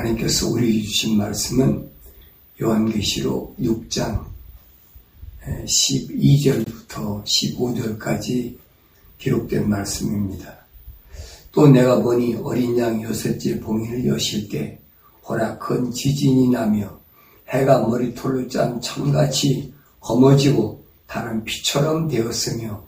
하나님께서 우리에게 주신 말씀은 요한계시록 6장 12절부터 15절까지 기록된 말씀입니다. 또 내가 보니 어린 양 여섯째 봉인을 여실 때 보라 큰 지진이 나며 해가 머리털로 짠 천같이 검어지고 달은 피처럼 되었으며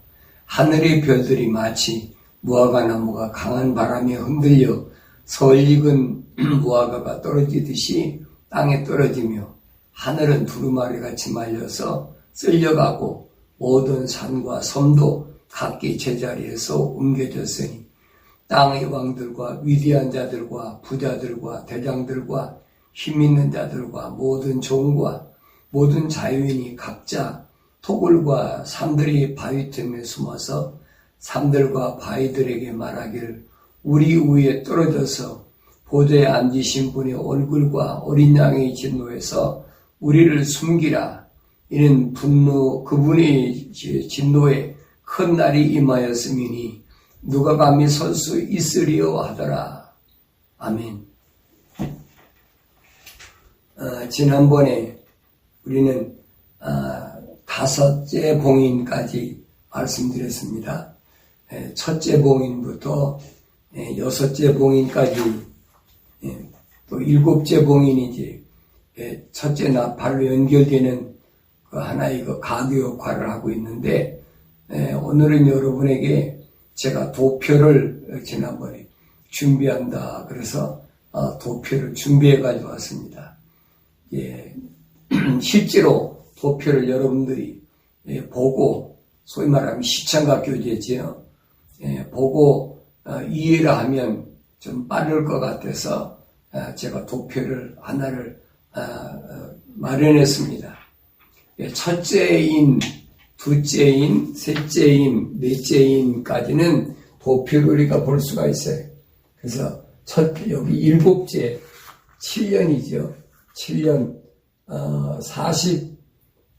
하늘의 별들이 마치 무화과나무가 강한 바람에 흔들려 설익은 무화과가 떨어지듯이 땅에 떨어지며 하늘은 두루마리같이 말려서 쓸려가고 모든 산과 섬도 각기 제자리에서 옮겨졌으니 땅의 왕들과 위대한 자들과 부자들과 대장들과 힘있는 자들과 모든 종과 모든 자유인이 각자 토굴과 산들이 바위 틈에 숨어서 산들과 바위들에게 말하기를 우리 위에 떨어져서 보좌에 앉으신 분의 얼굴과 어린 양의 진노에서 우리를 숨기라. 이는 그분의 진노에 큰 날이 임하였음이니 누가 감히 설 수 있으리요 하더라. 아멘. 지난번에 우리는 다섯째 봉인까지 말씀드렸습니다. 첫째 봉인부터 여섯째 봉인까지 또 일곱째 봉인이지 첫째 나팔로 연결되는 그 하나의 그 가교 역할을 하고 있는데 오늘은 여러분에게 제가 도표를 지난번에 준비한다 그래서 도표를 준비해 가지고 왔습니다. 실제로 도표를 여러분들이 보고 소위 말하면 시청각 교재지요. 보고 이해를 하면 좀 빠를 것 같아서 제가 도표를 하나를 마련했습니다. 첫째인, 둘째인, 셋째인, 넷째인까지는 도표를 우리가 볼 수가 있어요. 그래서 여기 일곱째 7년이죠. 7년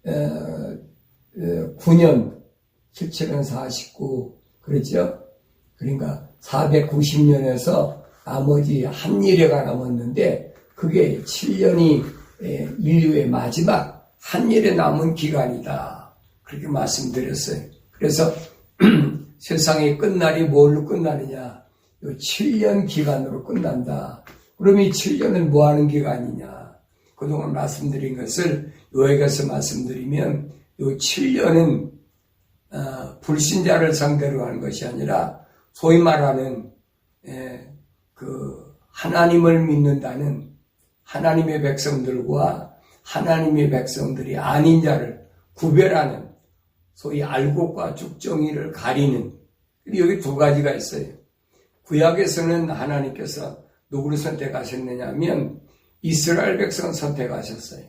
49년 7년 49 그렇죠? 그러니까 490년에서 나머지 한 일회가 남았는데 그게 7년이 인류의 마지막 한 일에 남은 기간이다. 그렇게 말씀드렸어요. 그래서 세상의 끝날이 뭘로 끝나느냐? 이 7년 기간으로 끝난다. 그럼 이 7년은 뭐 하는 기간이냐? 그동안 말씀드린 것을 요약해서 말씀드리면 이 7년은 불신자를 상대로 하는 것이 아니라 소위 말하는 그 하나님을 믿는다는 하나님의 백성들과 하나님의 백성들이 아닌 자를 구별하는 소위 알곡과 쭉정이를 가리는 여기 두 가지가 있어요. 구약에서는 하나님께서 누구를 선택하셨느냐 하면 이스라엘 백성을 선택하셨어요.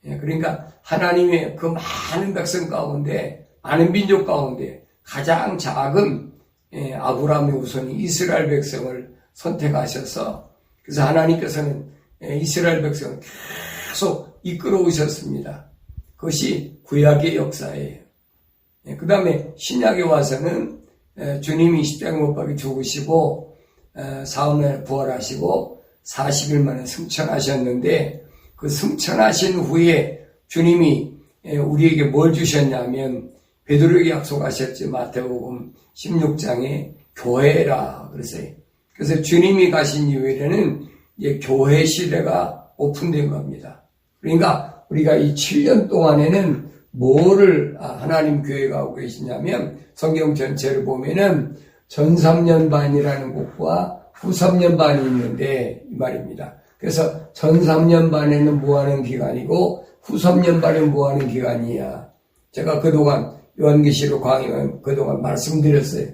그러니까 하나님의 그 많은 백성 가운데 많은 민족 가운데 가장 작은 아브라함의 후손이 이스라엘 백성을 선택하셔서 그래서 하나님께서는 이스라엘 백성을 계속 이끌어 오셨습니다. 그것이 구약의 역사예요. 그 다음에 신약에 와서는 주님이 십자가 못 박혀 죽으시고 사흘 부활하시고 40일 만에 승천하셨는데 그 승천하신 후에 주님이 우리에게 뭘 주셨냐면 베드로에게 약속하셨지 마태복음 16장에 교회라 그랬어요. 그래서 주님이 가신 이후에는 이제 교회 시대가 오픈된 겁니다. 그러니까 우리가 이 7년 동안에는 뭐를 하나님 교회가 하고 계시냐면 성경 전체를 보면은 전 3년 반이라는 곳과 후 3년 반이 있는데 이 말입니다. 그래서 전 3년 반에는 뭐 하는 기간이고 후 3년 반에는 뭐 하는 기간이야. 제가 그동안 요한계시록 강의는 그동안 말씀드렸어요.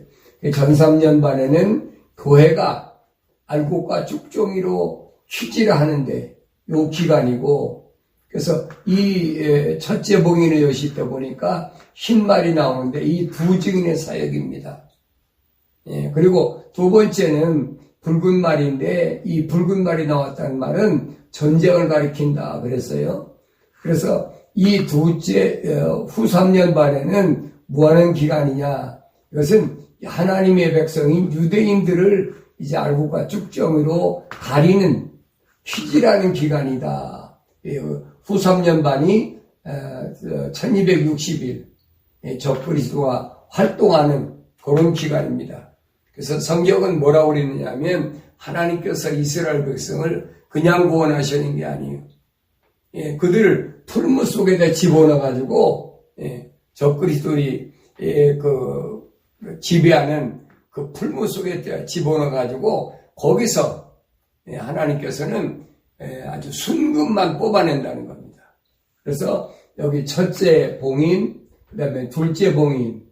전 3년 반에는 교회가 알곡과 쭉종이로 휴지를 하는데 요 기간이고 그래서 이 첫째 봉인의 여시 때 보니까 흰 말이 나오는데 이 두 증인의 사역입니다. 그리고 두 번째는 붉은 말인데 이 붉은 말이 나왔다는 말은 전쟁을 가리킨다 그랬어요. 그래서 이 둘째 후 3년 반에는 뭐하는 기간이냐? 이것은 하나님의 백성인 유대인들을 이제 알곡과 쭉정이로 가리는 퀴즈라는 기간이다. 후 3년반이 1260일 적그리스도가 활동하는 그런 기간입니다. 그래서 성경은 뭐라고 그랬느냐면 하나님께서 이스라엘 백성을 그냥 구원하시는 게 아니에요. 그들을 풀무 속에다 집어넣어가지고 적그리스도의 지배하는 그 풀무 속에 집어넣어가지고 거기서 하나님께서는 아주 순금만 뽑아낸다는 겁니다. 그래서 여기 첫째 봉인, 그 다음에 둘째 봉인,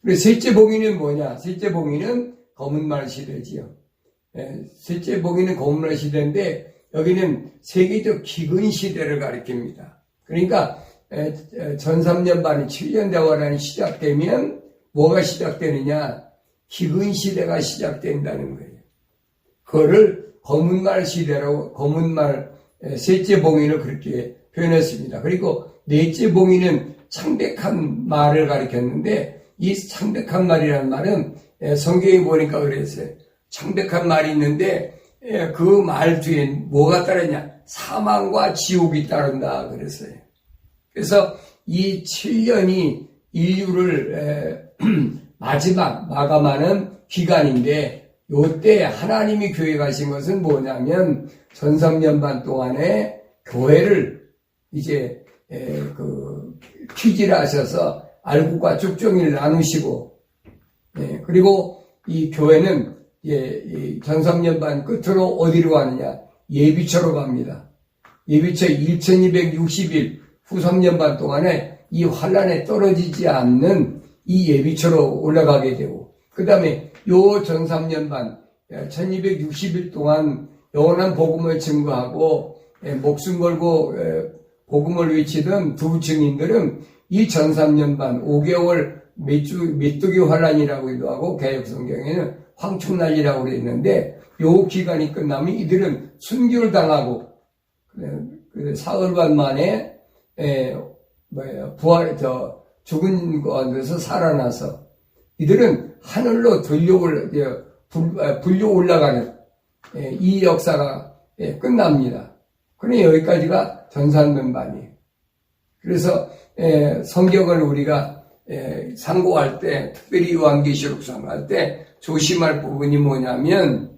그리고 셋째 봉인은 뭐냐? 셋째 봉인은 검은 말 시대지요. 셋째 봉인은 검은 말 시대인데 여기는 세계적 기근 시대를 가리킵니다. 그러니까 전 3년반이 7년 대화란이 시작되면 뭐가 시작되느냐? 기근 시대가 시작된다는 거예요. 그거를 검은 말 시대라고, 검은 말 셋째 봉인을 그렇게 표현했습니다. 그리고 넷째 봉인은 창백한 말을 가리켰는데 이 창백한 말이라는 말은 성경에 보니까 그랬어요. 창백한 말이 있는데 그 말 뒤에 뭐가 따르냐? 사망과 지옥이 따른다 그랬어요. 그래서 이 7년이 인류를 마지막 마감하는 기간인데 요때 하나님이 교회 가신 것은 뭐냐면 전 3년반 동안에 교회를 이제 퀴즈를 하셔서 알곡과 쭉종이를 나누시고 그리고 이 교회는 전 3년반 끝으로 어디로 가느냐? 예비처로 갑니다. 예비처 1260일 후 3년반 동안에 이 환란에 떨어지지 않는 이 예비처로 올라가게 되고 그 다음에 요 전 3년반 1260일 동안 영원한 복음을 증거하고 목숨 걸고 복음을 외치던 두 증인들은 이 전 3년반 5개월 메뚜기 환란이라고도 하고 개혁성경에는 황충난이라고 그랬는데 요 기간이 끝나면 이들은 순교를 당하고 사흘반 만에 죽은 곳에서 살아나서 이들은 하늘로 불려 올라가는 이 역사가 끝납니다. 그러니 여기까지가 전 3년반이에요. 그래서 성경을 우리가 상고할 때, 특별히 요한계시록 상고할 때 조심할 부분이 뭐냐면,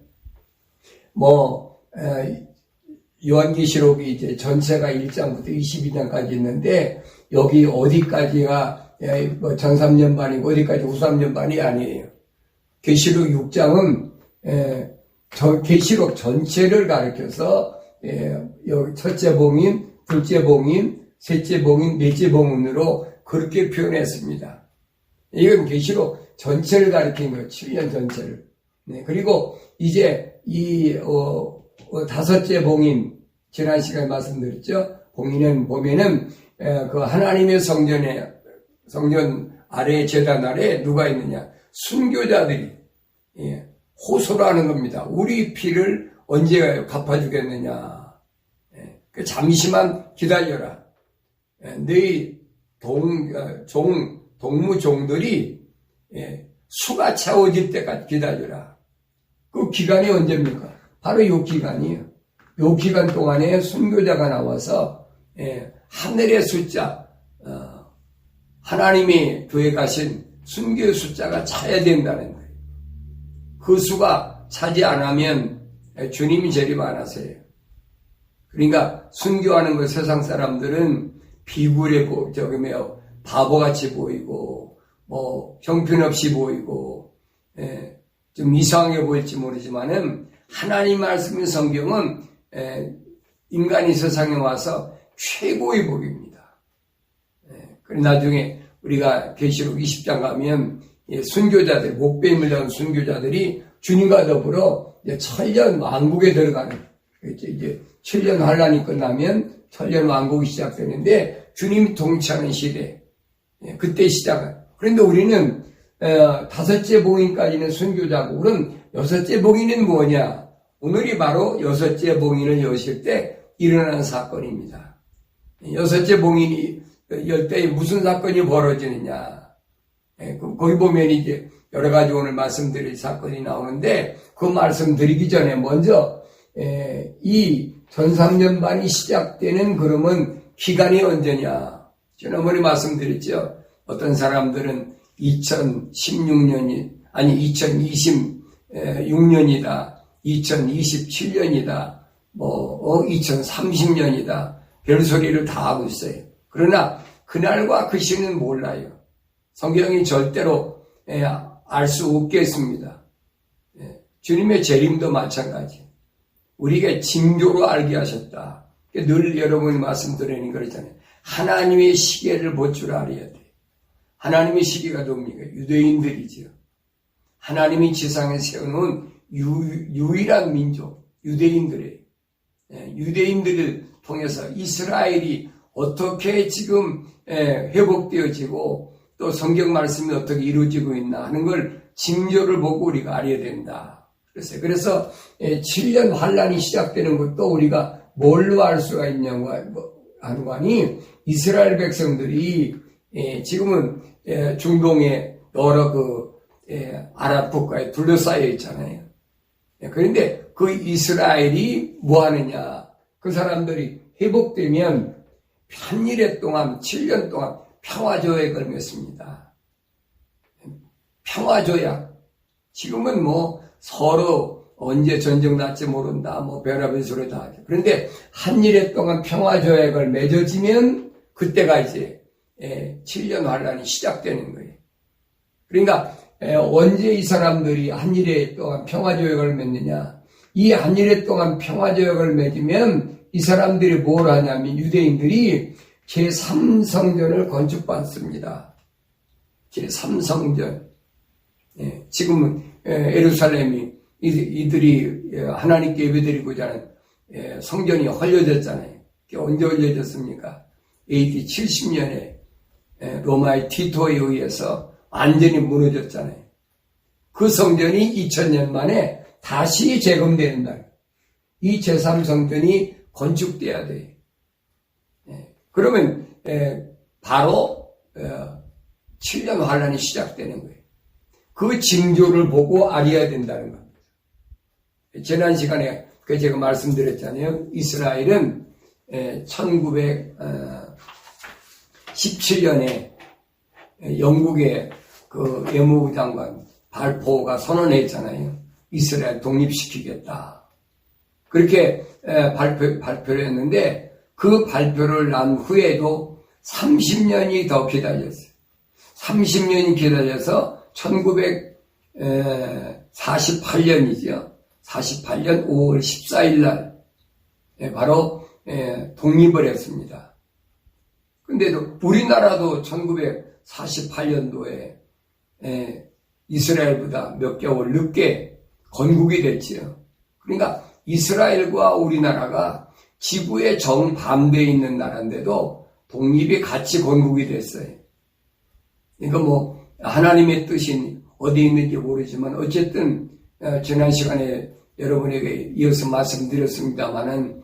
요한계시록이 이제 전체가 1장부터 22장까지 있는데, 여기 어디까지가 전 3년반이고 어디까지 후 3년반이 아니에요. 계시록 6장은 계시록 전체를 가리켜서 여기 첫째 봉인, 둘째 봉인, 셋째 봉인, 넷째 봉인으로 그렇게 표현했습니다. 이건 계시록 전체를 가리킨 거예요. 7년 전체를. 그리고 이제 다섯째 봉인, 지난 시간에 말씀드렸죠. 봉인은 보면은 그 하나님의 성전 아래 제단 아래 누가 있느냐? 순교자들이 호소를 하는 겁니다. 우리 피를 언제 갚아주겠느냐? 잠시만 기다려라. 너희 동무종들이 수가 채워질 때까지 기다려라. 그 기간이 언제입니까? 바로 요 기간이에요. 요 기간 동안에 순교자가 나와서 하늘의 숫자, 하나님이 교회 가신 순교의 숫자가 차야 된다는 거예요. 그 수가 차지 않으면 주님이 재림 안 하세요. 그러니까 순교하는 거 세상 사람들은 비굴해 바보같이 보이고 형편없이 보이고 좀 이상하게 보일지 모르지만은 하나님 말씀의 성경은 인간이 세상에 와서 최고의 복입니다. 그리고 나중에 우리가 계시록 20장 가면 순교자들, 목배임을 당한 순교자들이 주님과 더불어 천년 왕국에 들어가는, 이제 7년 환란이 끝나면 천년 왕국이 시작되는데 주님이 통치하는 시대, 그때 시작은. 그런데 우리는 다섯째 봉인까지는 순교자고, 그럼 여섯째 봉인은 뭐냐? 오늘이 바로 여섯째 봉인을 여실 때 일어난 사건입니다. 여섯째 봉인이 열 때 무슨 사건이 벌어지느냐? 거기 보면 이제 여러 가지 오늘 말씀드릴 사건이 나오는데 그 말씀드리기 전에 먼저 이 천삼년반이 시작되는 그러면 기간이 언제냐? 지난번에 말씀드렸죠. 어떤 사람들은 2016년이 아니 2026년이다. 2027년이다. 2030년이다. 별소리를 다 하고 있어요. 그러나 그날과 그 시는 몰라요. 성경이 절대로 알 수 없겠습니다. 주님의 재림도 마찬가지. 우리가 징조로 알게 하셨다. 늘 여러분이 말씀드리는 그러잖아요. 하나님의 시계를 볼 줄 알아야 돼. 하나님의 시계가 뭡니까? 유대인들이죠. 하나님이 지상에 세워놓은 유일한 민족, 유대인들이에요. 유대인들을 통해서 이스라엘이 어떻게 지금 회복되어지고 또 성경 말씀이 어떻게 이루어지고 있나 하는 걸 징조를 보고 우리가 알아야 된다. 그래서 7년 환란이 시작되는 것도 우리가 뭘로 알 수가 있냐고 하는 거 아니, 이스라엘 백성들이 지금은 중동의 여러 아랍 국가에 둘러싸여 있잖아요. 그런데 그 이스라엘이 뭐 하느냐? 그 사람들이 회복되면 한일해 동안 7년 동안 평화조약을 맺습니다. 평화조약. 지금은 서로 언제 전쟁 날지 모른다. 별의별 소리 다 하죠. 그런데 한일해 동안 평화조약을 맺어지면 그때가 이제 7년 환란이 시작되는 거예요. 그러니까 언제 이 사람들이 한일해 동안 평화조약을 맺느냐? 이 한일해 동안 평화조약을 맺으면 이 사람들이 뭘 하냐면 유대인들이 제3성전을 건축받습니다. 제3성전. 지금은 예루살렘이 이들이 하나님께 예배드리고자 하는 성전이 헐려졌잖아요. 언제 헐려졌습니까? AD 70년에 로마의 티토에 의해서 완전히 무너졌잖아요. 그 성전이 2000년 만에 다시 재건된다. 이 제3성전이 건축돼야 돼요. 그러면 바로 7년 환란이 시작되는 거예요. 그 징조를 보고 알아야 된다는 겁니다. 지난 시간에 제가 말씀드렸잖아요. 이스라엘은 1917년에 영국의 그 외무부 장관 발포가 선언했잖아요. 이스라엘 독립시키겠다. 그렇게 발표를 했는데 그 발표를 난 후에도 30년이 더 기다렸어요. 30년이 기다려서 1948년이죠. 48년 5월 14일 날 바로 독립을 했습니다. 근데도 우리나라도 1948년도에 이스라엘보다 몇 개월 늦게 건국이 됐지요. 그러니까 이스라엘과 우리나라가 지구의 정반대에 있는 나라인데도 독립이 같이 건국이 됐어요. 그러니까 하나님의 뜻이 어디 있는지 모르지만 어쨌든 지난 시간에 여러분에게 이어서 말씀드렸습니다마는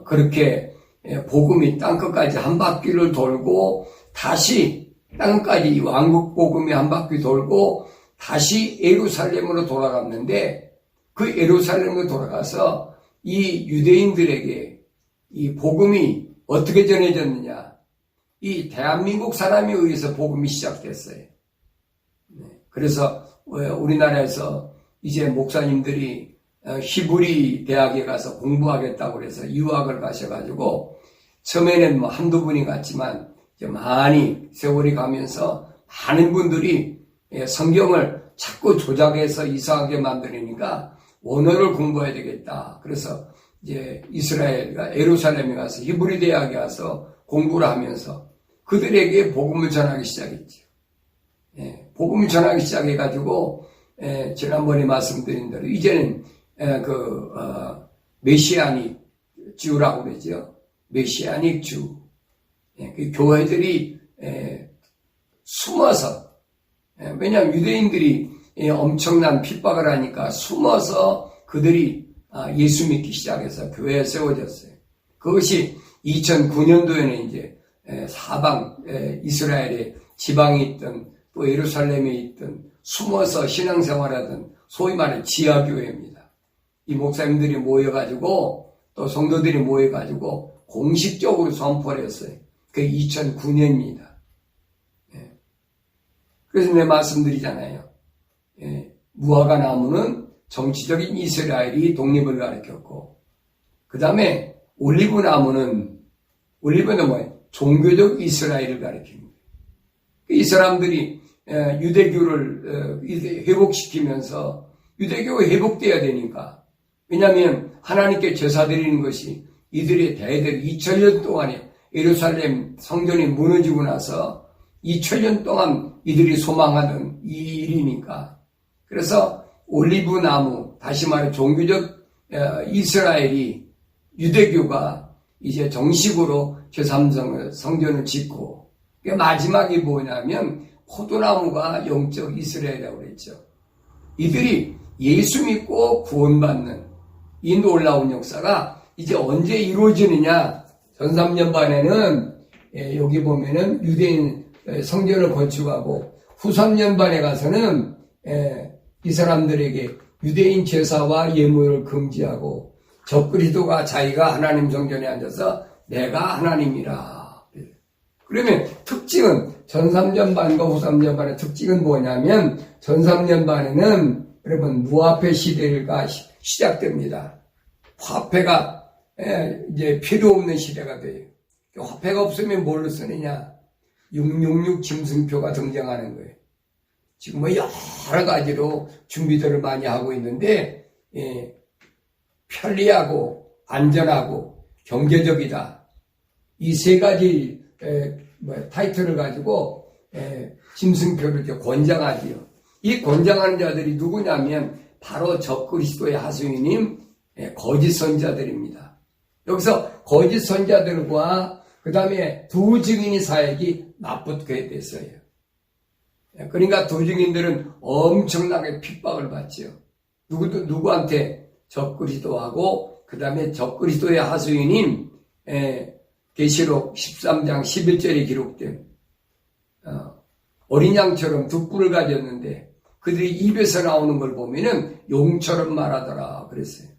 그렇게 복음이 땅끝까지 한 바퀴를 돌고 다시 땅까지 왕국 복음이 한 바퀴 돌고 다시 예루살렘으로 돌아갔는데 그 예루살렘으로 돌아가서 이 유대인들에게 이 복음이 어떻게 전해졌느냐? 이 대한민국 사람에 의해서 복음이 시작됐어요. 그래서 우리나라에서 이제 목사님들이 히브리 대학에 가서 공부하겠다고 그래서 유학을 가셔가지고 처음에는 한두 분이 갔지만 이제 많이 세월이 가면서 많은 분들이 성경을 자꾸 조작해서 이상하게 만드니까 원어를 공부해야 되겠다. 그래서 이제 이스라엘과 예루살렘에 가서 히브리 대학에 가서 공부를 하면서 그들에게 복음을 전하기 시작했죠. 복음을 전하기 시작해가지고 지난번에 말씀드린 대로 이제는 메시아닉 주라고 그러죠. 메시아닉 주. 그 교회들이 숨어서 왜냐하면 유대인들이 엄청난 핍박을 하니까 숨어서 그들이 예수 믿기 시작해서 교회에 세워졌어요. 그것이 2009년도에는 이제 사방 이스라엘의 지방에 있던 또 예루살렘에 있던 숨어서 신앙생활하던 소위 말해 지하교회입니다. 이 목사님들이 모여가지고 또 성도들이 모여가지고 공식적으로 선포를 했어요. 그게 2009년입니다. 그래서 내 말씀드리잖아요. 무화과 나무는 정치적인 이스라엘이 독립을 가리켰고, 그 다음에 올리브 나무는 뭐예요? 종교적 이스라엘을 가리킵니다. 이 사람들이 유대교를 회복시키면서 유대교가 회복돼야 되니까, 왜냐하면 하나님께 제사 드리는 것이 이들의 대대로 2000년 동안에 예루살렘 성전이 무너지고 나서 2000년 동안 이들이 소망하던 이 일이니까, 그래서 올리브 나무, 다시 말해 종교적 이스라엘이, 유대교가 이제 정식으로 제3성 성전을 짓고, 마지막이 뭐냐면 포도나무가 영적 이스라엘이라고 그랬죠. 이들이 예수 믿고 구원받는 이 놀라운 역사가 이제 언제 이루어지느냐. 전3년반에는 여기 보면은 유대인 성전을 건축하고, 후 3년반에 가서는 이 사람들에게 유대인 제사와 예물을 금지하고, 적그리스도가 자기가 하나님 성전에 앉아서 내가 하나님이라. 그러면 특징은 전3년반과 후 3년반의 특징은 뭐냐면, 전3년반에는 여러분 무화폐 시대가 시작됩니다. 화폐가 이제 필요 없는 시대가 돼요. 화폐가 없으면 뭘로 쓰느냐? 666 짐승표가 등장하는 거예요. 지금 뭐 여러 가지로 준비들을 많이 하고 있는데, 편리하고 안전하고 경제적이다. 이 세 가지 타이틀을 가지고 짐승표를 이렇게 권장하지요. 이 권장하는 자들이 누구냐면 바로 적그리스도의 하수인님 거짓 선자들입니다. 여기서 거짓 선자들과 그 다음에 두 증인의 사역이 맞붙게 됐어요. 그러니까 두 증인들은 엄청나게 핍박을 받지요. 누구한테? 적그리스도하고 그 다음에 적그리스도의 하수인인 계시록 13장 11절에 기록된 어린 양처럼 두 뿔을 가졌는데 그들이 입에서 나오는 걸 보면은 용처럼 말하더라 그랬어요.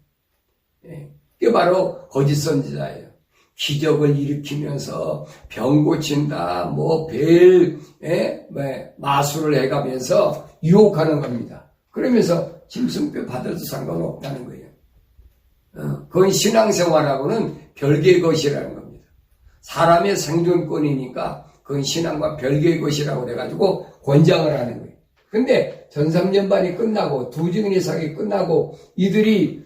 그게 바로 거짓 선지자예요. 기적을 일으키면서 병 고친다, 마술을 해가면서 유혹하는 겁니다. 그러면서 짐승뼈 받아도 상관없다는 거예요. 그건 신앙생활하고는 별개의 것이라는 겁니다. 사람의 생존권이니까 그건 신앙과 별개의 것이라고 그래가지고 권장을 하는 거예요. 근데 전3년반이 끝나고 두 증인의 사역이 끝나고 이들이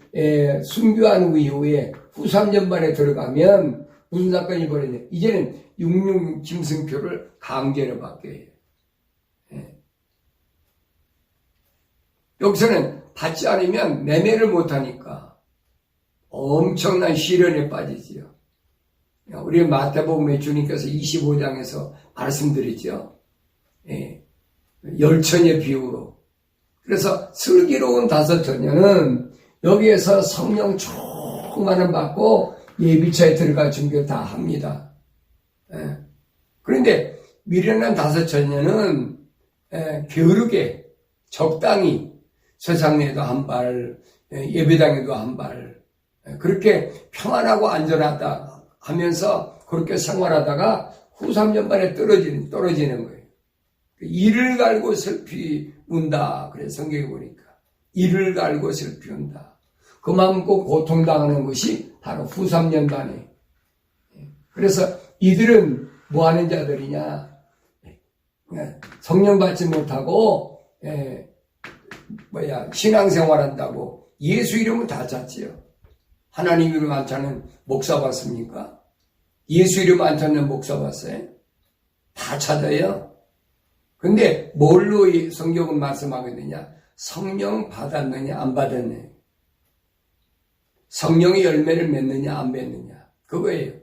순교한 이후에 후 3년반에 들어가면 무슨 사건이 벌어지냐. 이제는 66 짐승표를 강제로 받게 해요. 여기서는 받지 않으면 매매를 못하니까 엄청난 시련에 빠지지요. 우리 마태복음에 주님께서 25장에서 말씀드리죠. 열처녀 비유로. 그래서 슬기로운 5처녀는 여기에서 성령 충만을 받고 예비차에 들어갈 준비를 다 합니다. 그런데 미련한 5처녀는 게으르게 적당히 세상에도 한 발, 예배당에도 한 발, 그렇게 평안하고 안전하다 하면서 그렇게 생활하다가 후 3년반에 떨어지는 거예요. 이를 갈고 슬피 운다. 그래 성경에 보니까 이를 갈고 슬피 운다. 그만큼 고통당하는 것이 바로 후 3년반에. 그래서 이들은 뭐 하는 자들이냐? 성령 받지 못하고 신앙생활한다고 예수 이름은 다 찾지요. 하나님 이름 안 찾는 목사 봤습니까? 예수 이름 안 찾는 목사 봤어요? 다 찾아요. 근데 뭘로 성경은 말씀하거든요? 성령 받았느냐 안 받았느냐, 성령의 열매를 맺느냐 안 맺느냐, 그거예요.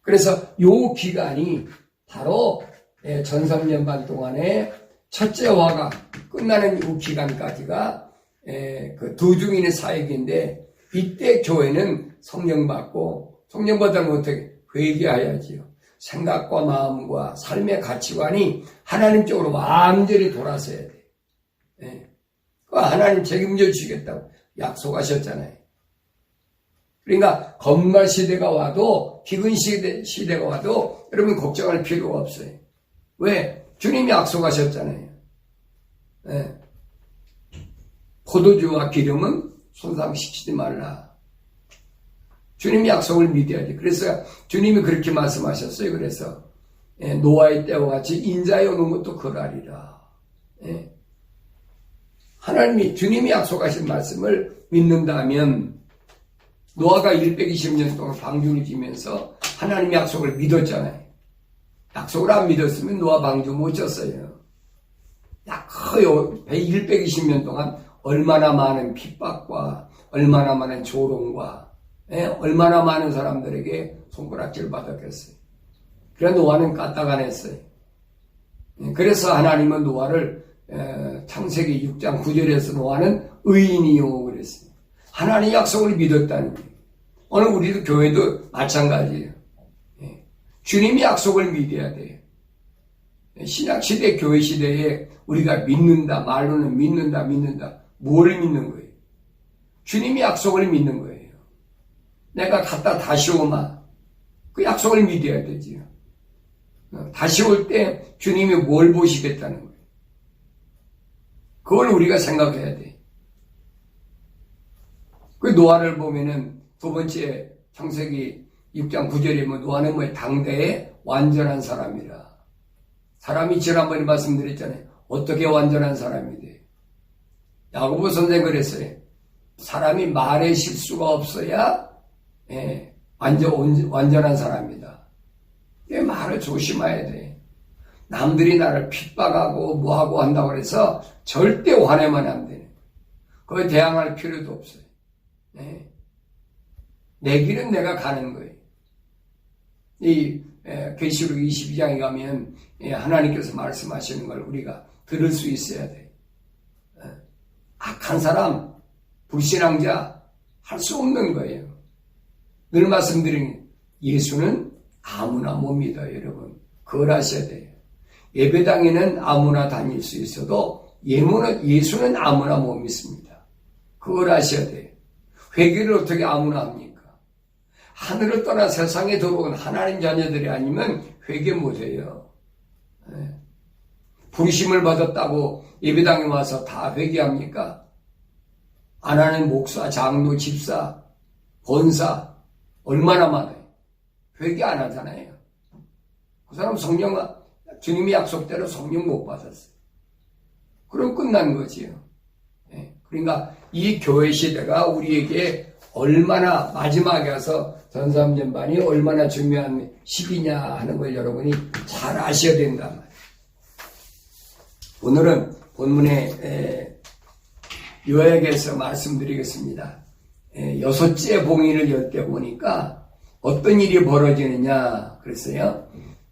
그래서 요 기간이 바로 전3년반 동안에 첫째 화가 끝나는 이 기간까지가 그 두 증인의 사역인데, 이때 교회는 성령 받고, 성령 받으면 어떻게? 회개해야지요. 생각과 마음과 삶의 가치관이 하나님 쪽으로 완전히 돌아서야 돼. 하나님 책임져 주시겠다고 약속하셨잖아요. 그러니까 건말 시대가 와도 기근 시대가 와도 여러분 걱정할 필요가 없어요. 왜? 주님이 약속하셨잖아요. 네. 포도주와 기름은 손상시키지 말라. 주님이 약속을 믿어야지. 그래서 주님이 그렇게 말씀하셨어요. 그래서 노아의 때와 같이 인자에 오는 것도 그러하리라. 하나님이 주님이 약속하신 말씀을 믿는다면 노아가 120년 동안 방주를 지면서 하나님의 약속을 믿었잖아요. 약속을 안 믿었으면 노아 방주 못 졌어요. 약 거의 120년 동안 얼마나 많은 핍박과 얼마나 많은 조롱과 얼마나 많은 사람들에게 손가락질 받았겠어요. 그래서 노아는 까딱 안 했어요. 그래서 하나님은 노아를 창세기 6장 9절에서 노아는 의인이요 그랬어요. 하나님 약속을 믿었다는 거예요. 오늘 우리도 교회도 마찬가지예요. 주님이 약속을 믿어야 돼요. 신약시대 교회시대에 우리가 믿는다 말로는 믿는다 뭐를 믿는 거예요? 주님이 약속을 믿는 거예요. 내가 갔다 다시 오마 그 약속을 믿어야 되지요. 다시 올 때 주님이 뭘 보시겠다는 거예요. 그걸 우리가 생각해야 돼. 그 노아를 보면은 두 번째 창세기 6장 9절에 뭐 노아는 뭐 당대의 완전한 사람이라. 사람이 지난번에 말씀드렸잖아요. 어떻게 완전한 사람이 돼? 야고보 선생은 그랬어요. 사람이 말에 실수가 없어야 완전한 사람이다. 말을 조심해야 돼. 남들이 나를 핍박하고 뭐하고 한다고 해서 절대 화내면 안 돼. 거기에 대항할 필요도 없어요. 내 길은 내가 가는 거예요. 이 계시록 22장에 가면 하나님께서 말씀하시는 걸 우리가 들을 수 있어야 돼. 악한 사람, 불신앙자 할 수 없는 거예요. 늘 말씀드린 예수는 아무나 못 믿어요, 여러분. 그걸 아셔야 돼요. 예배당에는 아무나 다닐 수 있어도 예수는 아무나 못 믿습니다. 그걸 아셔야 돼요. 회개를 어떻게 아무나 합니까? 하늘을 떠나 세상에 들어온 하나님 자녀들이 아니면 회개 못해요. 부르심을 받았다고 예배당에 와서 다 회개합니까? 안 하는 목사, 장로, 집사, 권사 얼마나 많아요. 회개 안 하잖아요. 그 사람 주님이 약속대로 성령 못 받았어요. 그럼 끝난 거지요. 그러니까 이 교회 시대가 우리에게 얼마나 마지막에 와서 전삼전반이 얼마나 중요한 시기냐 하는 걸 여러분이 잘 아셔야 된단 말이에요. 오늘은 본문의 요약에서 말씀드리겠습니다. 6째 봉인을 열 때 보니까 어떤 일이 벌어지느냐 그랬어요.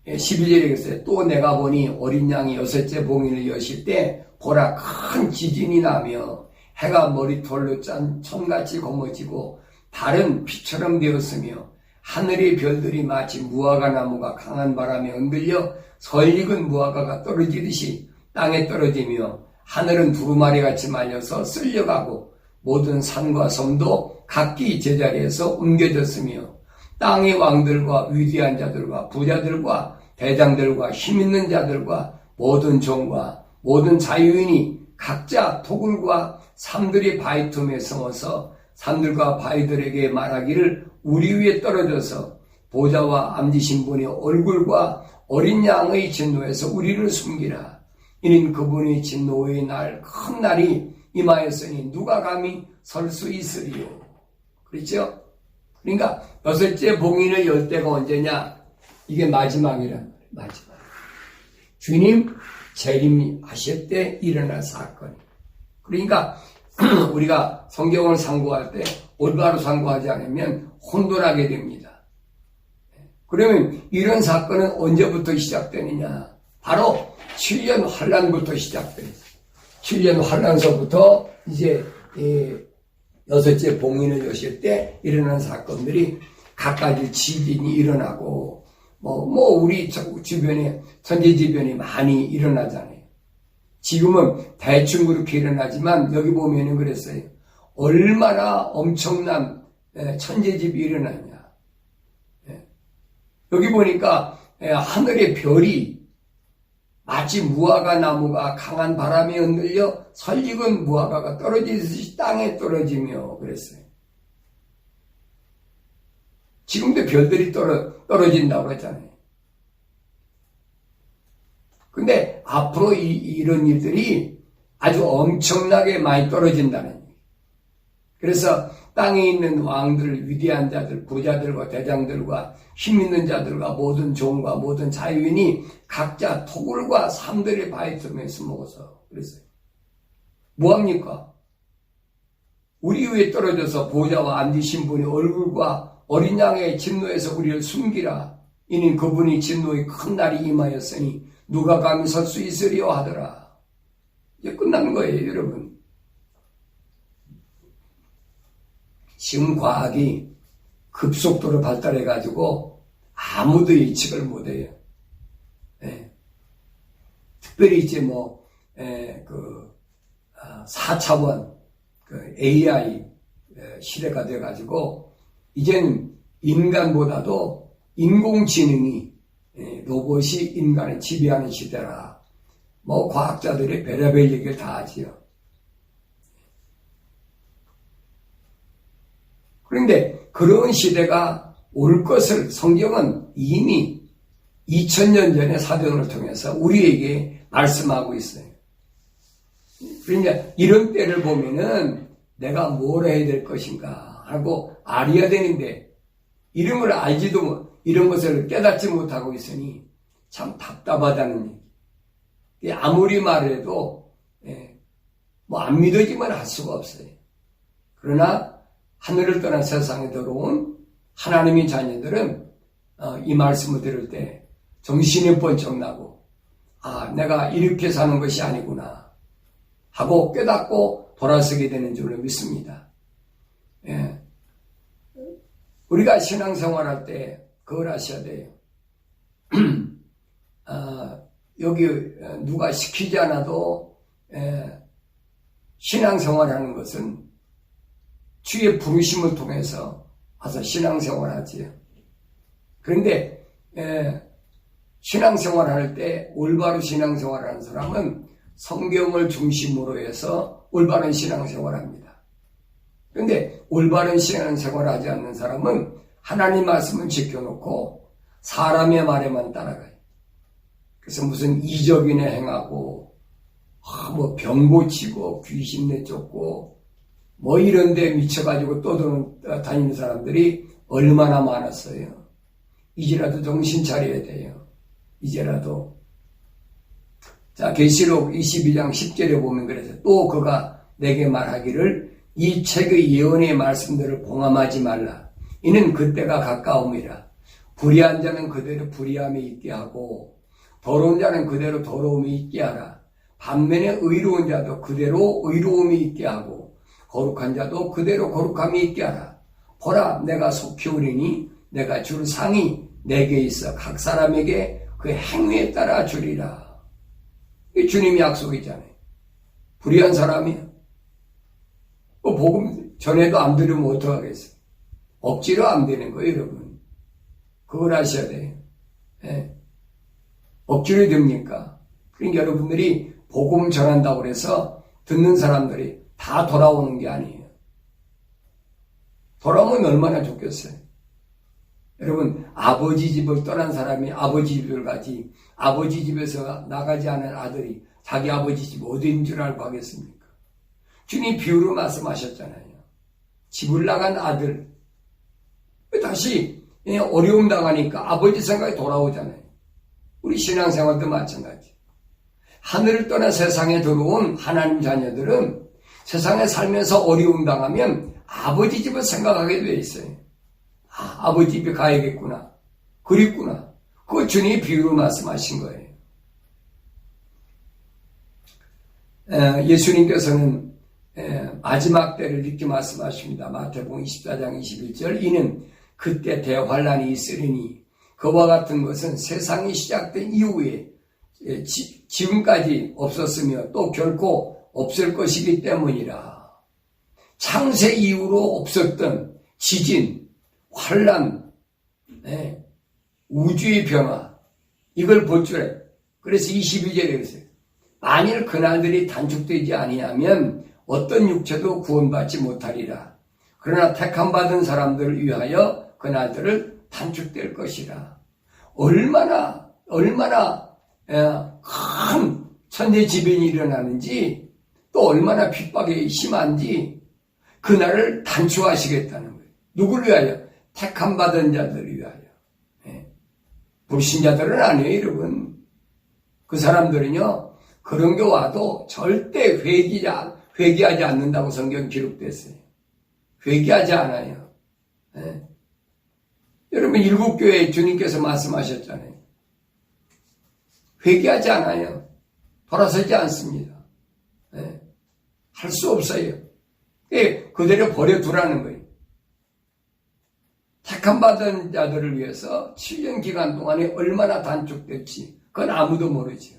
11절에 그랬어요. 또 내가 보니 어린 양이 6째 봉인을 여실 때 보라 큰 지진이 나며 해가 머리털로 짠 천같이 검어지고 달은 피처럼 되었으며 하늘의 별들이 마치 무화과 나무가 강한 바람에 흔들려 설익은 무화과가 떨어지듯이 땅에 떨어지며 하늘은 두루마리같이 말려서 쓸려가고 모든 산과 섬도 각기 제자리에서 옮겨졌으며 땅의 왕들과 위대한 자들과 부자들과 대장들과 힘있는 자들과 모든 종과 모든 자유인이 각자 토굴과 산들의 바위 틈에 숨어서 산들과 바위들에게 말하기를 우리 위에 떨어져서 보좌와 앉으신 분의 얼굴과 어린 양의 진노에서 우리를 숨기라. 이는 그분의 진노의 날 큰 날이 임하였으니 누가 감히 설 수 있으리요. 그렇죠? 그러니까 6째 봉인을 열 때가 언제냐? 이게 마지막이란 말이에요. 마지막. 주님 재림하실 때 일어날 사건. 그러니까 우리가 성경을 상고할 때 올바로 상고하지 않으면 혼돈하게 됩니다. 그러면 이런 사건은 언제부터 시작되느냐? 바로 7년 환란부터 시작돼요. 7년 환란서부터 이제 6째 봉인을 여실 때 일어나는 사건들이 각가지 지진이 일어나고 우리 주변에 천재지변이 많이 일어나잖아요. 지금은 대충 그렇게 일어나지만 여기 보면은 그랬어요. 얼마나 엄청난 천재집이 일어났냐. 여기 보니까 하늘의 별이 마치 무화과 나무가 강한 바람에 흔들려 설익은 무화과가 떨어지듯이 땅에 떨어지며 그랬어요. 지금도 별들이 떨어진다고 했잖아요. 근데 앞으로 이런 일들이 아주 엄청나게 많이 떨어진다는 얘기예요. 그래서 땅에 있는 왕들, 위대한 자들, 부자들과 대장들과 힘 있는 자들과 모든 종과 모든 자유인이 각자 토굴과 삼들의 바위틈에 숨어서 그랬어요. 뭐합니까? 우리 위에 떨어져서 보좌와 앉으신 분이 얼굴과 어린 양의 진노에서 우리를 숨기라. 이는 그분이 진노의 큰 날이 임하였으니 누가 감히 설 수 있으리요 하더라. 이제 끝나는 거예요, 여러분. 지금 과학이 급속도로 발달해가지고 아무도 예측을 못해요. 특별히 이제 4차원 AI 시대가 돼가지고 이제는 인간보다도 인공지능이 로봇이 인간을 지배하는 시대라. 과학자들이 별의별 얘기를 다 하지요. 그런데 그런 시대가 올 것을 성경은 이미 2000년 전에 사도행전을 통해서 우리에게 말씀하고 있어요. 그러니까 이런 때를 보면은 내가 뭘 해야 될 것인가 하고 알아야 되는데 이런 것을 깨닫지 못하고 있으니 참 답답하다는 얘기. 아무리 말해도 안 믿어지만 할 수가 없어요. 그러나 하늘을 떠난 세상에 들어온 하나님의 자녀들은 이 말씀을 들을 때 정신이 번쩍 나고 내가 이렇게 사는 것이 아니구나 하고 깨닫고 돌아서게 되는 줄로 믿습니다. 우리가 신앙생활할 때 그걸 하셔야 돼요. 여기 누가 시키지 않아도 신앙생활하는 것은 주의 부르심을 통해서 와서 신앙생활하지요. 그런데 신앙생활할 때 올바로 신앙생활하는 사람은 성경을 중심으로 해서 올바른 신앙생활합니다. 그런데 올바른 신앙생활하지 않는 사람은 하나님 말씀을 지켜놓고 사람의 말에만 따라가요. 그래서 무슨 이적이나 행하고 병 고치고 귀신 내쫓고 이런 데 미쳐가지고 다니는 사람들이 얼마나 많았어요. 이제라도 정신 차려야 돼요. 이제라도. 자, 계시록 22장 10절에 보면 그래서 또 그가 내게 말하기를 이 책의 예언의 말씀들을 봉함하지 말라. 이는 그때가 가까움이라. 불의한 자는 그대로 불의함에 있게 하고 더러운 자는 그대로 더러움에 있게 하라. 반면에 의로운 자도 그대로 의로움이 있게 하고 거룩한 자도 그대로 거룩함이 있게 하라. 보라, 내가 속히 오리니 내가 줄 상이 내게 있어 각 사람에게 그 행위에 따라 주리라. 이게 주님의 약속이잖아요. 불의한 사람이요. 복음 전에도 안 들으면 어떡하겠어요. 억지로 안 되는 거예요, 여러분. 그걸 아셔야 돼요. 억지로 됩니까? 그러니까 여러분들이 복음 전한다고 해서 듣는 사람들이 다 돌아오는 게 아니에요. 돌아오면 얼마나 좋겠어요. 여러분, 아버지 집을 떠난 사람이 아버지 집을 가지, 아버지 집에서 나가지 않은 아들이 자기 아버지 집 어디인 줄 알고 하겠습니까? 주님 비유로 말씀하셨잖아요. 집을 나간 아들, 다시 어려움 당하니까 아버지 생각이 돌아오잖아요. 우리 신앙생활도 마찬가지. 하늘을 떠나 세상에 들어온 하나님 자녀들은 세상에 살면서 어려움 당하면 아버지 집을 생각하게 돼 있어요. 아버지 집에 가야겠구나. 그립구나. 그거 주님이 비유로 말씀하신 거예요. 예수님께서는 마지막 때를 이렇게 말씀하십니다. 마태복음 24장 21절 이는 그때 대환란이 있으리니 그와 같은 것은 세상이 시작된 이후에 지금까지 없었으며 또 결코 없을 것이기 때문이라. 창세 이후로 없었던 지진, 환란, 우주의 변화, 이걸 볼 줄 알아요. 그래서 22절에 그랬어요. 만일 그날들이 단축되지 아니하면 어떤 육체도 구원받지 못하리라. 그러나 택함받은 사람들을 위하여 그날들을 단축될 것이라. 얼마나 큰 천재지변이 일어나는지, 또 얼마나 핍박이 심한지 그날을 단축하시겠다는 거예요. 누구를 위하여? 택함받은 자들을 위하여. 불신자들은 아니에요, 여러분. 그 사람들은요, 그런 게 와도 절대 회개하지 않는다고 성경 기록됐어요. 회개하지 않아요. 여러분, 일곱 교회 주님께서 말씀하셨잖아요. 회개하지 않아요. 돌아서지 않습니다. 할 수 없어요. 그대로 버려두라는 거예요. 택함받은 자들을 위해서 7년 기간 동안에 얼마나 단축될지 그건 아무도 모르죠.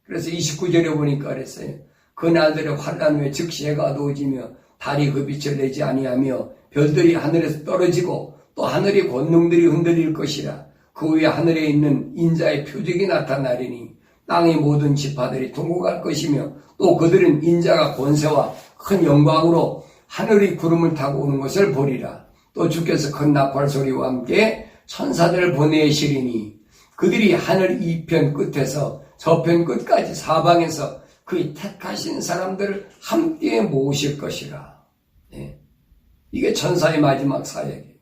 그래서 29절에 보니까 그랬어요. 그날들의 환난 후에 즉시 해가 어두워지며 달이 그 빛을 내지 아니하며 별들이 하늘에서 떨어지고 또 하늘의 권능들이 흔들릴 것이라. 그 후에 하늘에 있는 인자의 표적이 나타나리니 땅의 모든 지파들이 통곡할 것이며 또 그들은 인자가 권세와 큰 영광으로 하늘의 구름을 타고 오는 것을 보리라. 또 주께서 큰 나팔 소리와 함께 천사들을 보내시리니 그들이 하늘 이편 끝에서 저편 끝까지 사방에서 그의 택하신 사람들을 함께 모으실 것이라. 이게 천사의 마지막 사역이에요.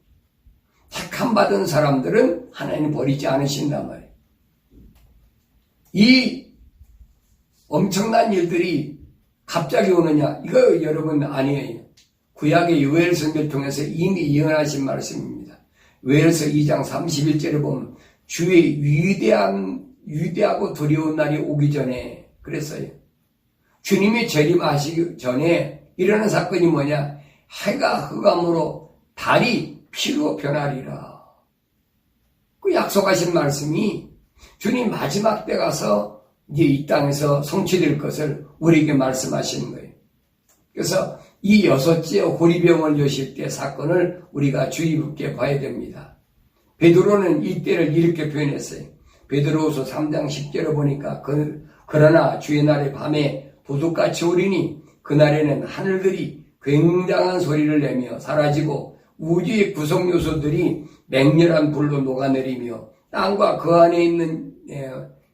택함받은 사람들은 하나님 버리지 않으신단 말이에요. 이 엄청난 일들이 갑자기 오느냐? 이거 여러분 아니에요. 구약의 요엘 선지를 통해서 이미 예언하신 말씀입니다. 요엘서 2장 31절에 보면 주의 위대하고 두려운 날이 오기 전에 그랬어요. 주님이 재림하시기 전에 일어나는 사건이 뭐냐? 해가 흑암으로 달이 피로 변하리라. 그 약속하신 말씀이 주님 마지막 때 가서 이제 이 땅에서 성취될 것을 우리에게 말씀하시는 거예요. 그래서 이 여섯째 호리병을 여실 때 사건을 우리가 주의 깊게 봐야 됩니다. 베드로는 이때를 이렇게 표현했어요. 베드로후서 3장 10절에 보니까 그러나 주의 날의 밤에 도둑같이 오리니 그날에는 하늘들이 굉장한 소리를 내며 사라지고 우주의 구성 요소들이 맹렬한 불로 녹아내리며 땅과 그 안에 있는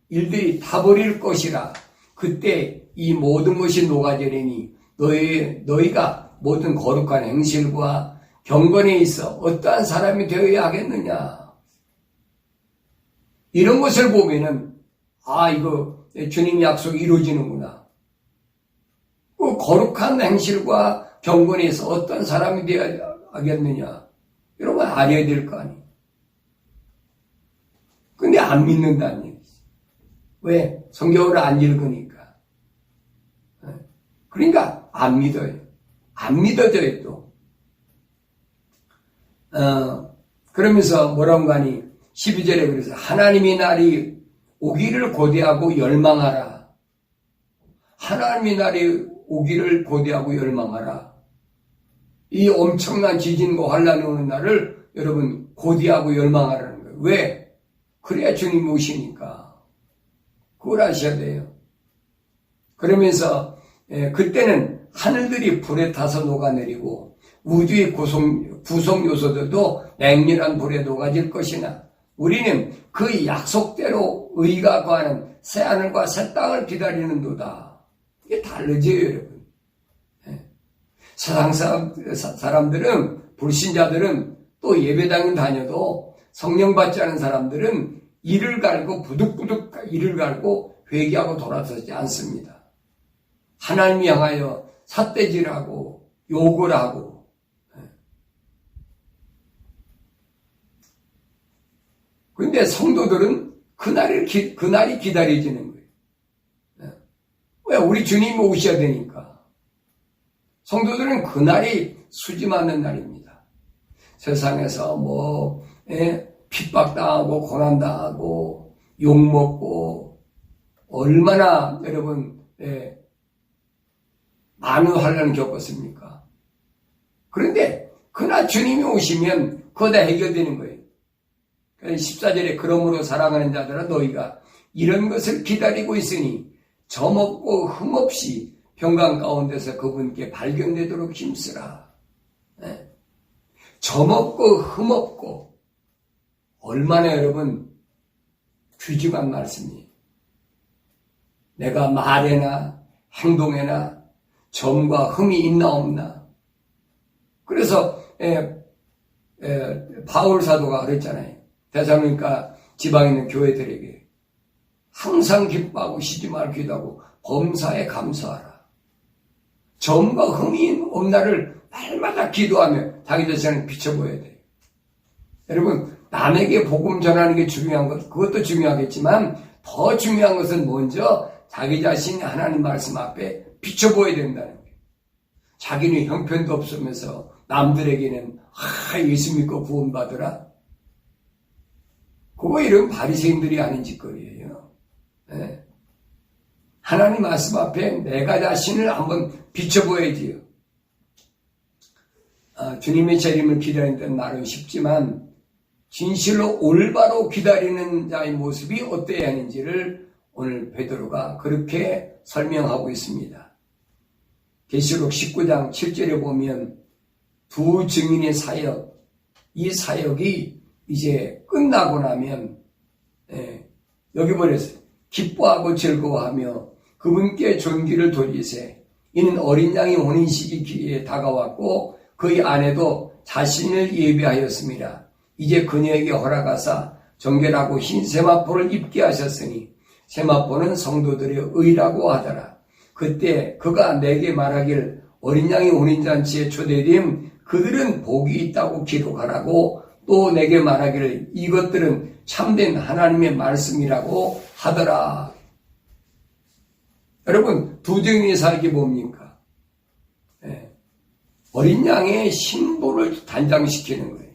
일들이 타버릴 것이라. 그때 이 모든 것이 녹아지리니 너희가 모든 거룩한 행실과 경건에 있어 어떠한 사람이 되어야 하겠느냐. 이런 것을 보면은 이거 주님 약속이 이루어지는구나. 그 거룩한 행실과 경건에 있어 어떤 사람이 되어야 하겠느냐. 이런 걸 알아야 될 거 아니에요. 근데 안 믿는다는 얘기죠. 왜? 성경을 안 읽으니까. 그러니까 안 믿어요. 안 믿어져요 또. 그러면서 뭐라고 하니 12절에 그래서 하나님의 날이 오기를 고대하고 열망하라. 하나님의 날이 오기를 고대하고 열망하라. 이 엄청난 지진과 환란이 오는 날을 여러분 고대하고 열망하라는 거예요. 왜? 그래야 주님 오시니까. 그걸 아셔야 돼요. 그러면서 그때는 하늘들이 불에 타서 녹아내리고 우주의 구성 요소들도 맹렬한 불에 녹아질 것이나 우리는 그 약속대로 의가 거하는 새하늘과 새 땅을 기다리는도다. 이게 다르지요, 여러분. 세상 사람들은, 불신자들은 또 예배당에 다녀도 성령 받지 않은 사람들은 이를 갈고 부득부득 이를 갈고 회개하고 돌아서지 않습니다. 하나님 향하여 삿대질하고 욕을 하고. 그런데 성도들은 그날이 기다려지는 거예요. 왜? 우리 주님이 오셔야 되니까. 성도들은 그날이 수집하는 날입니다. 세상에서 핍박당하고 고난당하고 욕먹고 얼마나 여러분 많은 환난을 겪었습니까? 그런데 그러나 주님이 오시면 그거 다 해결되는 거예요. 14절에 그러므로 사랑하는 자들아 너희가 이런 것을 기다리고 있으니 점없고 흠없이 평강 가운데서 그분께 발견되도록 힘쓰라. 점없고 흠없고 얼마나 여러분 귀중한 말씀이에요. 내가 말에나 행동에나 점과 흠이 있나 없나. 그래서 바울 사도가 그랬잖아요. 데살로니가 지방에 있는 교회들에게 항상 기뻐하고 쉬지 말고 기도하고 범사에 감사하라. 점과 흠이 없나를 날마다 기도하며 자기 자신을 비춰보여야 돼요. 여러분 남에게 복음 전하는 게 중요한 것, 그것도 중요하겠지만 더 중요한 것은 먼저 자기 자신이 하나님 말씀 앞에 비춰보여야 된다는 거예요. 자기는 형편도 없으면서 남들에게는 예수 믿고 구원받으라. 그거 이런 바리새인들이 하는 짓거리예요. 네. 하나님 말씀 앞에 내가 자신을 한번 비춰보야지요. 주님의 재림을 기다린다는 말은 쉽지만 진실로 올바로 기다리는 자의 모습이 어때야 하는지를 오늘 베드로가 그렇게 설명하고 있습니다. 계시록 19장 7절에 보면 두 증인의 사역, 이 사역이 이제 끝나고 나면 여기 보냈어요. 기뻐하고 즐거워하며 그분께 존귀를 돌리세. 이는 어린 양이 오는 시기에 다가왔고 그의 아내도 자신을 예비하였습니다. 이제 그녀에게 허락하사 정결하고 흰 세마포를 입게 하셨으니 세마포는 성도들의 의라고 하더라. 그때 그가 내게 말하길 어린 양이 오는 잔치에 초대됨 그들은 복이 있다고 기록하라고 또 내게 말하기를 이것들은 참된 하나님의 말씀이라고 하더라. 여러분 두 증인의 사역이 뭡니까? 어린 양의 신부를 단장시키는 거예요.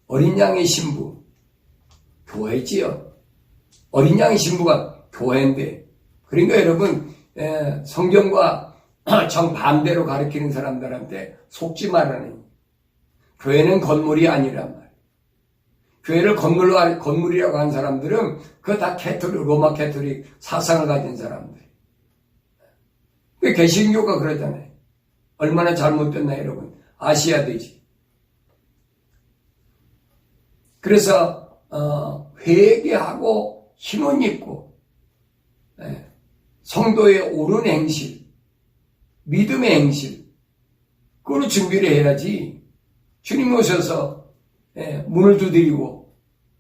어린 양의 신부 교회지요. 어린 양의 신부가 교회인데 그러니까 여러분 성경과 정반대로 가르치는 사람들한테 속지 말라는 교회는 건물이 아니란 말이에요. 교회를 건물이라고 하는 사람들은 그거 다 로마 캐토릭 사상을 가진 사람들. 개신교가 그러잖아요. 얼마나 잘못됐나 여러분. 아셔야 되지. 그래서 회개하고 힘은 있고 성도의 옳은 행실, 믿음의 행실 그걸로 준비를 해야지. 주님 오셔서 문을 두드리고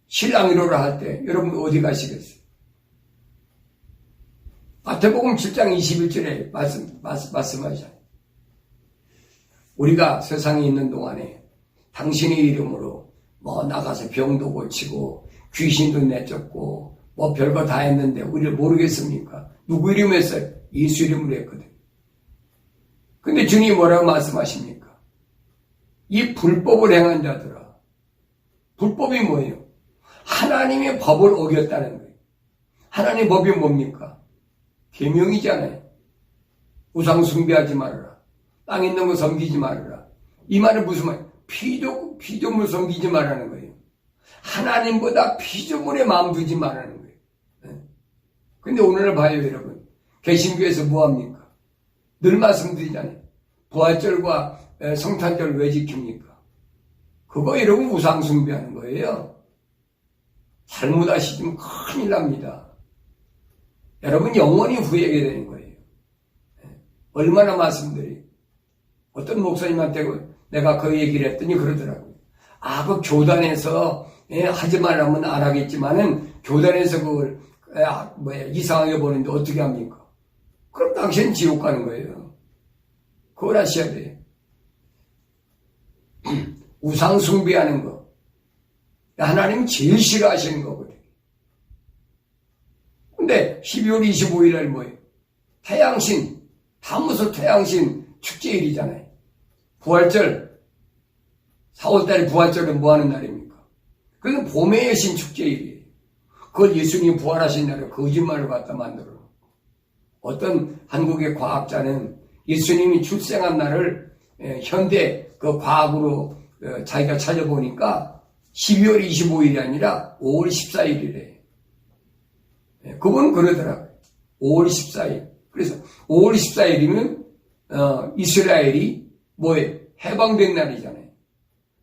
신랑 이로라 할 때 여러분 어디 가시겠어요? 마태복음 7장 21절에 말씀하시잖아요. 우리가 세상에 있는 동안에 당신의 이름으로 나가서 병도 고치고 귀신도 내쫓고 별거 다 했는데 우리를 모르겠습니까? 누구 이름 했어요? 예수 이름으로 했거든. 근데 주님이 뭐라고 말씀하십니까? 이 불법을 행한 자들아. 불법이 뭐예요? 하나님의 법을 어겼다는 거예요. 하나님의 법이 뭡니까? 계명이잖아요. 우상 숭배하지 말아라. 땅에 있는 거 섬기지 말아라. 이 말은 무슨 말이에요? 피조물 섬기지 말라는 거예요. 하나님보다 피조물에 마음 두지 말라는 거예요. 근데 오늘을 봐요 여러분. 개신교에서 뭐합니까? 늘 말씀드리잖아요. 부활절과 성탄절 왜 지킵니까? 그거 여러분 우상 숭배하는 거예요. 잘못하시면 큰일 납니다. 여러분 영원히 후회하게 되는 거예요. 얼마나 말씀드려요. 어떤 목사님한테 내가 그 얘기를 했더니 그러더라고요. 그 교단에서 하지 말라면 안 하겠지만은 교단에서 그걸 이상하게 보는데 어떻게 합니까? 그럼 당신은 지옥 가는 거예요. 그걸 아셔야 돼요. 우상 숭배하는 거. 하나님 제일 싫어하시는 거거든요. 근데 12월 25일 날 뭐예요? 태양신, 다무소 태양신 축제일이잖아요. 부활절, 4월달에 부활절은 뭐 하는 날입니까? 그건 봄의 여신 축제일이에요. 그걸 예수님이 부활하신 날에 거짓말을 갖다 만들어 놓고. 어떤 한국의 과학자는 예수님이 출생한 날을 현대 그 과학으로 자기가 찾아보니까 12월 25일이 아니라 5월 14일이래. 그분 그러더라고요. 5월 14일. 그래서 5월 14일이면 이스라엘이 뭐에 해방된 날이잖아요.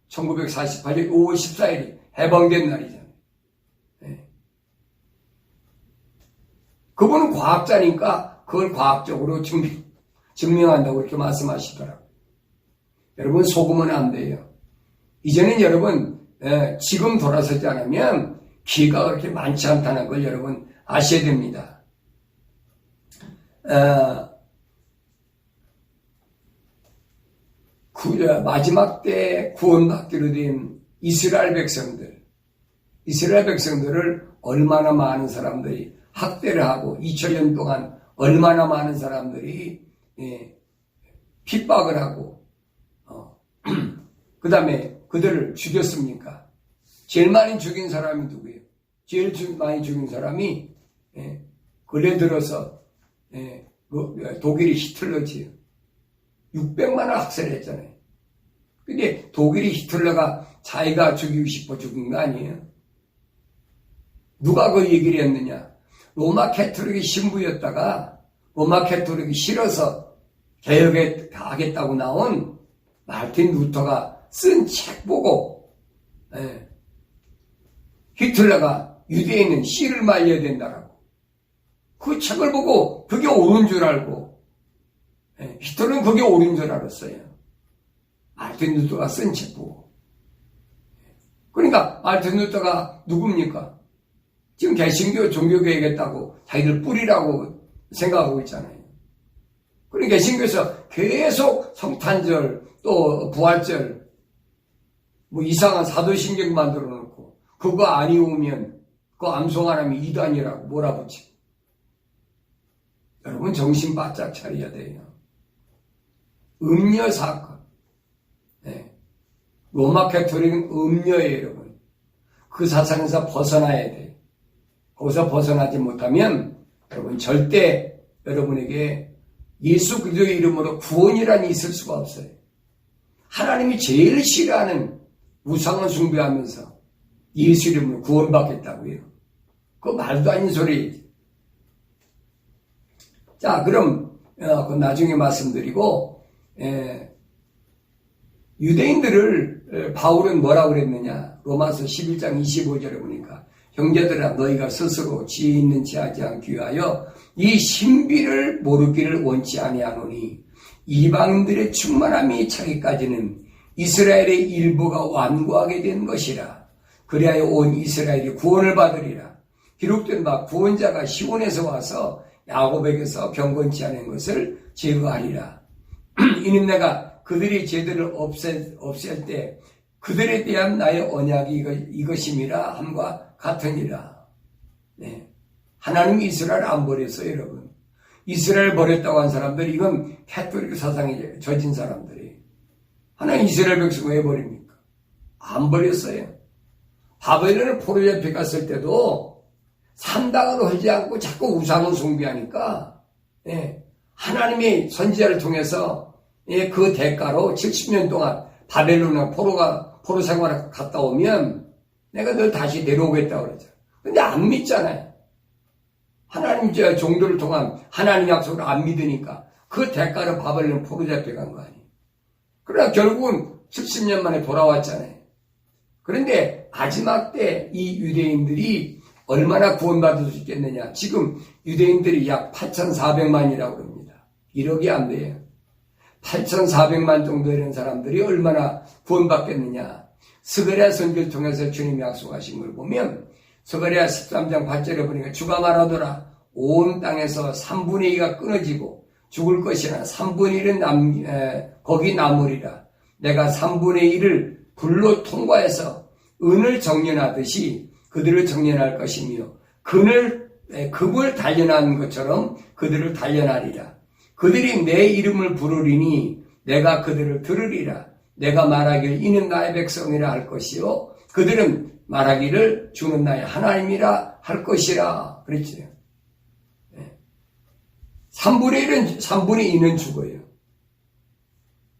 1948년 5월 14일이 해방된 날이잖아요. 그분은 과학자니까 그걸 과학적으로 증명한다고 이렇게 말씀하시더라고요. 여러분 속으면 안 돼요. 이제는 여러분 지금 돌아서지 않으면 기회가 그렇게 많지 않다는 걸 여러분 아셔야 됩니다. 마지막 때 구원받기로 된 이스라엘 백성들을 얼마나 많은 사람들이 학대를 하고 2000년 동안 얼마나 많은 사람들이 핍박을 하고 그 다음에 그들을 죽였습니까? 제일 많이 죽인 사람이 누구예요? 제일 많이 죽인 사람이 근래 들어서 독일이 히틀러지요. 600만을 학살했잖아요. 근데 독일이 히틀러가 자기가 죽이고 싶어 죽인 거 아니에요? 누가 그 얘기를 했느냐? 로마 캐토릭이 신부였다가 로마 캐토릭이 싫어서 개혁에 하겠다고 나온 마르틴 루터가 쓴 책 보고 히틀러가 유대인은 씨를 말려야 된다라고 그 책을 보고 그게 옳은 줄 알고 히틀러는 그게 옳은 줄 알았어요. 마르틴 루터가 쓴 책 보고. 그러니까 마르틴 루터가 누굽니까? 지금 개신교 종교개혁했다고 자기들 뿌리라고 생각하고 있잖아요. 그러니까 개신교에서 계속 성탄절 또 부활절 뭐 이상한 사도신경 만들어 놓고 그거 아니오면 그거 암송 안 하면 이단이라고 몰아붙이고. 여러분 정신 바짝 차려야 돼요. 음녀 사건. 로마 캐토릭은 음녀예요, 여러분. 그 사상에서 벗어나야 돼요. 거기서 벗어나지 못하면 여러분 절대 여러분에게 예수 그리스도의 이름으로 구원이라니 있을 수가 없어요. 하나님이 제일 싫어하는 우상을 숭배하면서 예수 이름으로 구원받겠다고요. 그거 말도 아닌 소리예요. 자, 그럼 나중에 말씀드리고 유대인들을 바울은 뭐라고 그랬느냐? 로마서 11장 25절에 보니까 형제들아 너희가 스스로 지혜 있는 체 하지 않기 위하여 이 신비를 모르기를 원치 아니하노니 이방인들의 충만함이 차기까지는 이스라엘의 일부가 완고하게 된 것이라. 그리하여 온 이스라엘이 구원을 받으리라. 기록된 바 구원자가 시온에서 와서 야곱에게서 경건치 않은 것을 제거하리라. 이는 내가 그들이 죄들을 없앨 때 그들에 대한 나의 언약이 이것임이라 함과 같으니라. 하나님이 이스라엘 안 버렸어요, 여러분. 이스라엘 버렸다고 한 사람들이 이건 캐토릭 사상에 젖은 사람들이. 하나님 이스라엘 백성 왜 버립니까? 안 버렸어요. 바벨론을 포로 잡혀 갔을 때도 산당을 하지 않고 자꾸 우상을 숭배하니까 하나님의 선지자를 통해서 그 대가로 70년 동안 바벨론이나 포로 생활을 갔다 오면 내가 널 다시 내려오겠다고 그러죠. 근데 안 믿잖아요. 하나님 종들을 통한 하나님 약속을 안 믿으니까 그 대가로 바벨론 포로 잡혀간 거 아니에요. 그러나 결국은 70년 만에 돌아왔잖아요. 그런데 마지막 때 이 유대인들이 얼마나 구원받을 수 있겠느냐. 지금 유대인들이 약 8,400만이라고 합니다. 1억이 안 돼요. 8,400만 정도 되는 사람들이 얼마나 구원받겠느냐. 스가랴 선지를 통해서 주님이 약속하신 걸 보면 스가랴 13장 8절에 보니까 주가 말하더라. 온 땅에서 3분의 2가 끊어지고 죽을 것이나 3분의 1은 거기 남으리라. 내가 3분의 1을 불로 통과해서 은을 정련하듯이 그들을 정련할 것이며 금을 단련한 것처럼 그들을 단련하리라. 그들이 내 이름을 부르리니 내가 그들을 들으리라. 내가 말하기를 이는 나의 백성이라 할 것이요 그들은 말하기를 주는 나의 하나님이라 할 것이라. 그랬죠. 3분의 2는 죽어요.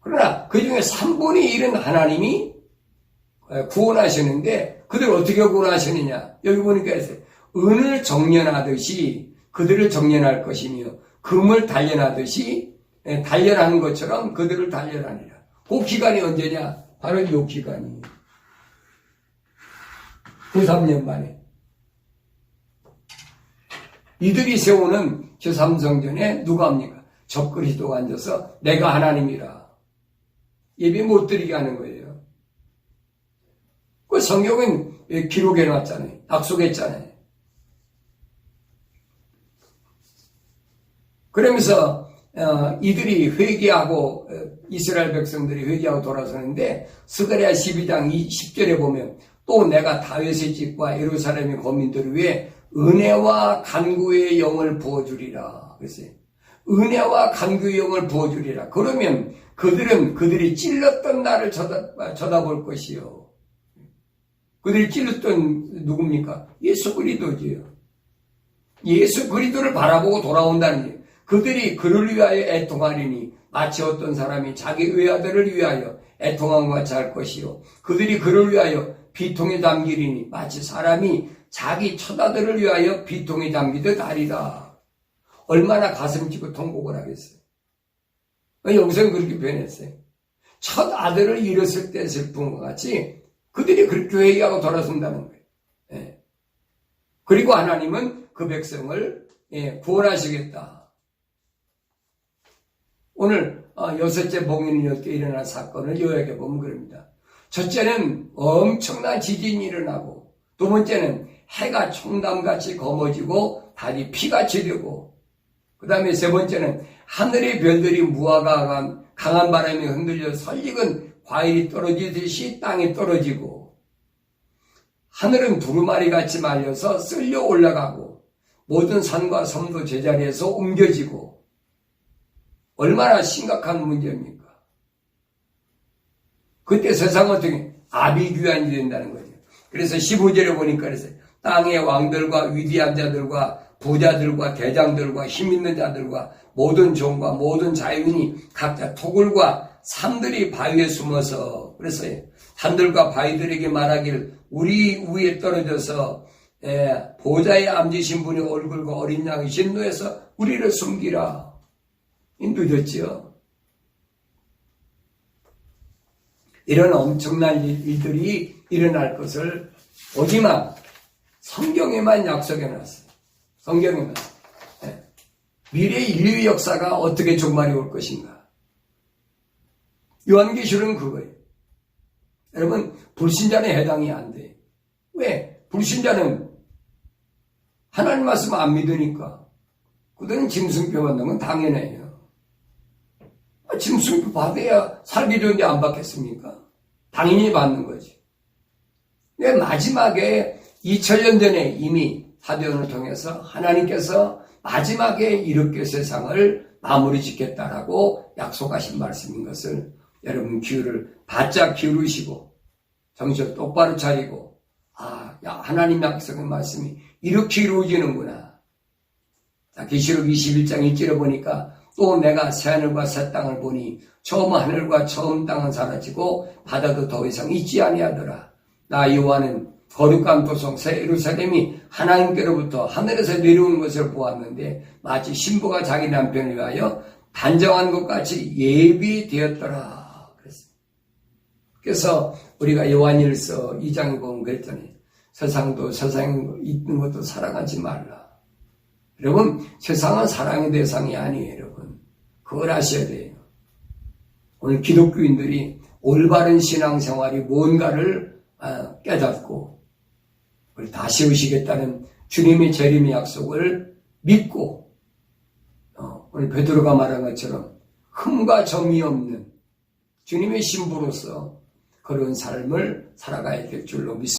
그러나 그 중에 3분의 1은 하나님이 구원하시는데 그들을 어떻게 구원하시느냐. 여기 보니까 은을 정련하듯이 그들을 정련할 것이며 금을 단련하듯이 단련하는 것처럼 그들을 단련하니라. 그 기간이 언제냐? 바로 이 기간이 93년 만에 이들이 세우는 제3성전에 누가 합니까? 적그리스도가 앉아서 내가 하나님이라 예배 못 드리게 하는 거예요. 그 성경은 기록해 놨잖아요. 약속했잖아요. 그러면서 이들이 회개하고 이스라엘 백성들이 회개하고 돌아서는데 스가랴 12장 10절에 보면 또 내가 다윗의 집과 예루살렘의 거민들을 위해 은혜와 간구의 영을 부어주리라. 그랬어요. 은혜와 간구의 영을 부어주리라. 그러면 그들은 그들이 찔렀던 나를 쳐다볼 것이요. 그들이 찔렀던 누굽니까? 예수 그리스도지요. 예수 그리스도를 바라보고 돌아온다는 거예요. 그들이 그를 위하여 애통하리니 마치 어떤 사람이 자기 외아들을 위하여 애통한 것 같이 할 것이요. 그들이 그를 위하여 비통에 잠기리니 마치 사람이 자기 처자들을 위하여 비통에 잠기듯 하리라. 얼마나 가슴 찢고 통곡을 하겠어요. 여기서는 그렇게 표현했어요. 첫 아들을 잃었을 때 슬픈 것 같이 그들이 그렇게 회개하고 돌아선다는 거예요. 예. 그리고 하나님은 그 백성을 구원하시겠다. 오늘 여섯째 복인일 때 일어난 사건을 요약해보면 그럽니다. 첫째는 엄청난 지진이 일어나고 두 번째는 해가 총담같이 검어지고 달이 피같이 되고 그 다음에 세 번째는 하늘의 별들이 무화과 강한 바람에 흔들려 설익은 과일이 떨어지듯이 땅에 떨어지고 하늘은 두루마리같이 말려서 쓸려 올라가고 모든 산과 섬도 제자리에서 옮겨지고 얼마나 심각한 문제입니까? 그때 세상은 어떻게 아비규환이 된다는 거죠. 그래서 15절에 보니까 그래서 땅의 왕들과 위대한 자들과 부자들과 대장들과 힘있는 자들과 모든 종과 모든 자유인이 각자 토굴과 산들이 바위에 숨어서 그랬어요. 산들과 바위들에게 말하길 우리 위에 떨어져서 보좌에 앉으신 분의 얼굴과 어린 양의 진노에서 우리를 숨기라. 늦었죠. 이런 엄청난 일들이 일어날 것을 오지만 성경에만 약속해놨어요. 성경에만. 미래 인류 역사가 어떻게 종말이 올 것인가. 요한계시록은 그거예요. 여러분 불신자는 해당이 안 돼요. 왜? 불신자는 하나님 말씀 안 믿으니까 그들은 짐승표 받는 건 당연해요. 짐승표 받아야 살기 좋은데 안 받겠습니까? 당연히 받는 거지. 근데 마지막에 2000년 전에 이미 사도행전을 통해서 하나님께서 마지막에 이렇게 세상을 마무리 짓겠다라고 약속하신 말씀인 것을 여러분 귀를 바짝 기울이시고 정신 똑바로 차리고 하나님 약속의 말씀이 이렇게 이루어지는구나. 계시록 21장 1절에 보니까 또 내가 새하늘과 새 땅을 보니 처음 하늘과 처음 땅은 사라지고 바다도 더 이상 있지 아니하더라. 나 여호와는 거룩한 도성 새 예루살렘이 하나님께로부터 하늘에서 내려오는 것을 보았는데 마치 신부가 자기 남편을 위하여 단정한 것 같이 예비되었더라. 그래서 우리가 요한일서 2장에 보면 그랬더니 세상도 세상에 있는 것도 사랑하지 말라. 여러분 세상은 사랑의 대상이 아니에요. 여러분 그걸 아셔야 돼요. 오늘 기독교인들이 올바른 신앙생활이 뭔가를 깨닫고 우리 다시 오시겠다는 주님의 재림의 약속을 믿고 오늘 베드로가 말한 것처럼 흠과 점이 없는 주님의 신부로서 그런 삶을 살아가야 될 줄로 믿습니다.